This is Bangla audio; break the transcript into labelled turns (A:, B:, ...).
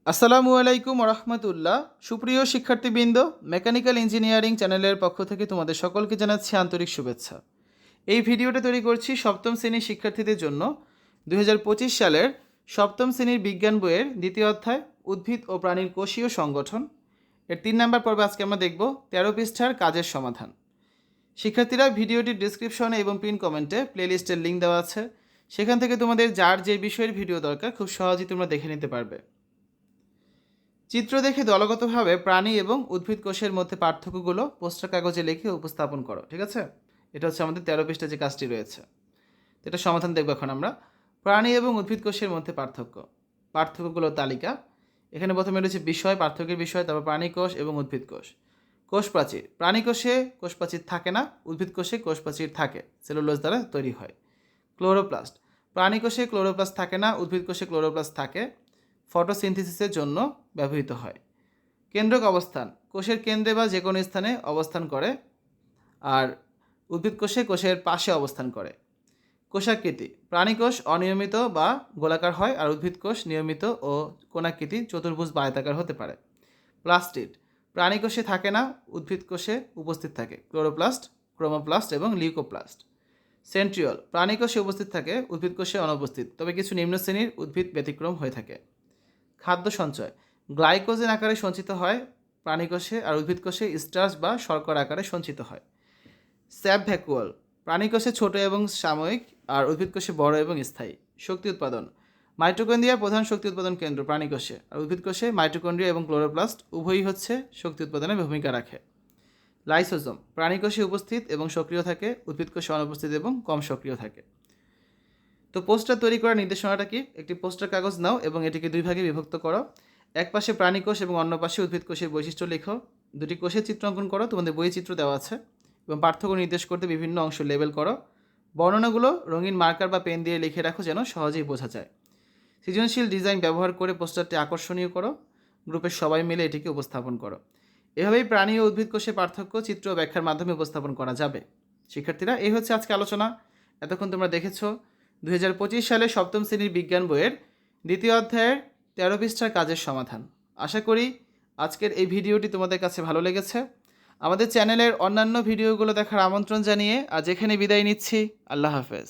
A: আসসালামু আলাইকুম রহমতুল্লাহ। সুপ্রিয় শিক্ষার্থীবৃন্দ, মেকানিক্যাল ইঞ্জিনিয়ারিং চ্যানেলের পক্ষ থেকে তোমাদের সকলকে জানাচ্ছি আন্তরিক শুভেচ্ছা। এই ভিডিওটা তৈরি করছি সপ্তম শ্রেণীর শিক্ষার্থীদের জন্য। 2025 সালের সপ্তম শ্রেণীর বিজ্ঞান বইয়ের দ্বিতীয় অধ্যায় উদ্ভিদ ও প্রাণীর কোষীয় সংগঠন এর 3 নম্বর পর্বে আজকে আমরা দেখব 13 পৃষ্ঠার কাজের সমাধান। শিক্ষার্থীরা, ভিডিওটির ডিসক্রিপশনে এবং পিন কমেন্টে প্লেলিস্টের লিঙ্ক দেওয়া আছে, সেখান থেকে তোমাদের যার যে বিষয়ের ভিডিও দরকার খুব সহজেই তোমরা দেখে নিতে পারবে। চিত্র দেখে দলগতভাবে প্রাণী এবং উদ্ভিদ কোষের মধ্যে পার্থক্যগুলো পোস্টার কাগজে লিখে উপস্থাপন করো। ঠিক আছে, এটা হচ্ছে আমাদের 13 পৃষ্ঠা যে কাজটি রয়েছে। তো এটা সমাধান দেখব এখন আমরা। প্রাণী এবং উদ্ভিদ কোষের মধ্যে পার্থক্যগুলোর তালিকা। এখানে প্রথমে রয়েছে বিষয়, পার্থক্যের বিষয়, তারপর প্রাণী কোষ এবং উদ্ভিদ কোষ। কোষ প্রাচীর, প্রাণী কোষে কোষ প্রাচীর থাকে না, উদ্ভিদ কোষে কোষ প্রাচীর থাকে, সেলুলোজ দ্বারা তৈরি হয়। ক্লোরোপ্লাস্ট, প্রাণী কোষে ক্লোরোপ্লাস্ট থাকে না, উদ্ভিদ কোষে ক্লোরোপ্লাস্ট থাকে, ফটোসিনথেসিসের জন্য ব্যবহৃত হয়। কেন্দ্রক অবস্থান, কোষের কেন্দ্রে বা যে কোনো স্থানে অবস্থান করে, আর উদ্ভিদ কোষে কোষের পাশে অবস্থান করে। কোষাকৃতি, প্রাণী কোষ অনিয়মিত বা গোলাকার হয়, আর উদ্ভিদ কোষ নিয়মিত ও কোণাকৃতি চতুর্ভুজ বা আয়তাকার হতে পারে। প্লাস্টিড, প্রাণী কোষে থাকে না, উদ্ভিদ কোষে উপস্থিত থাকে, ক্লোরোপ্লাস্ট, ক্রোমোপ্লাস্ট এবং লিউকোপ্লাস্ট। সেন্ট্রিওল, প্রাণী কোষে উপস্থিত থাকে, উদ্ভিদ কোষে অনুপস্থিত, তবে কিছু নিম্ন শ্রেণীর উদ্ভিদ ব্যতিক্রম হয়ে থাকে। খাদ্য সঞ্চয়, গ্লাইকোজেন আকারে সঞ্চিত হয় প্রাণী কোষে, আর উদ্ভিদ কোষে স্টার্চ বা শর্করা আকারে সঞ্চিত হয়। স্যাব ভ্যাকুয়াল, প্রাণী কোষে ছোট এবং সাময়িক, আর উদ্ভিদ কোষে বড় এবং স্থায়ী। শক্তি উৎপাদন, মাইটোকন্ড্রিয়া প্রধান শক্তি উৎপাদন কেন্দ্র প্রাণী কোষে, আর উদ্ভিদ কোষে মাইটোকন্ড্রিয়া এবং ক্লোরোপ্লাস্ট উভয়ই হচ্ছে শক্তি উৎপাদনে ভূমিকা রাখে। লাইসোজোম, প্রাণী কোষে উপস্থিত এবং সক্রিয় থাকে, উদ্ভিদ কোষে অনুপস্থিত এবং কম সক্রিয় থাকে। তো পোস্টার তৈরি করার নির্দেশনাটা কি? একটি পোস্টার কাগজ নাও এবং এটিকে দুই ভাগে বিভক্ত করো। এক পাশে প্রাণী কোষ এবং অন্য পাশে উদ্ভিদ কোষের বৈশিষ্ট্য লেখো। দুটি কোষের চিত্র অঙ্কন করো, তোমাদের বই চিত্র দেওয়া আছে, এবং পার্থক্য নির্দেশ করতে বিভিন্ন অংশ লেবেল করো। বর্ণনাগুলো রঙিন মার্কার বা পেন দিয়ে লিখে রাখো যেন সহজেই বোঝা যায়। সৃজনশীল ডিজাইন ব্যবহার করে পোস্টারটি আকর্ষণীয় করো। গ্রুপের সবাই মিলে এটিকে উপস্থাপন করো। এভাবেই প্রাণী ও উদ্ভিদ কোষের পার্থক্য চিত্র ও ব্যাখ্যার মাধ্যমে উপস্থাপন করা যাবে। শিক্ষার্থীরা, এই হচ্ছে আজকে আলোচনা। এতক্ষণ তোমরা দেখেছো 2025 সালে সপ্তম শ্রেণীর বিজ্ঞান বইয়ের দ্বিতীয় অধ্যায়ের 13 পৃষ্ঠার কাজের সমাধান। আশা করি আজকের এই ভিডিওটি তোমাদের কাছে ভালো লেগেছে। আমাদের চ্যানেলের অন্যান্য ভিডিওগুলো দেখার আমন্ত্রণ জানিয়ে আজ এখানে বিদায় নিচ্ছি। আল্লাহ হাফেজ।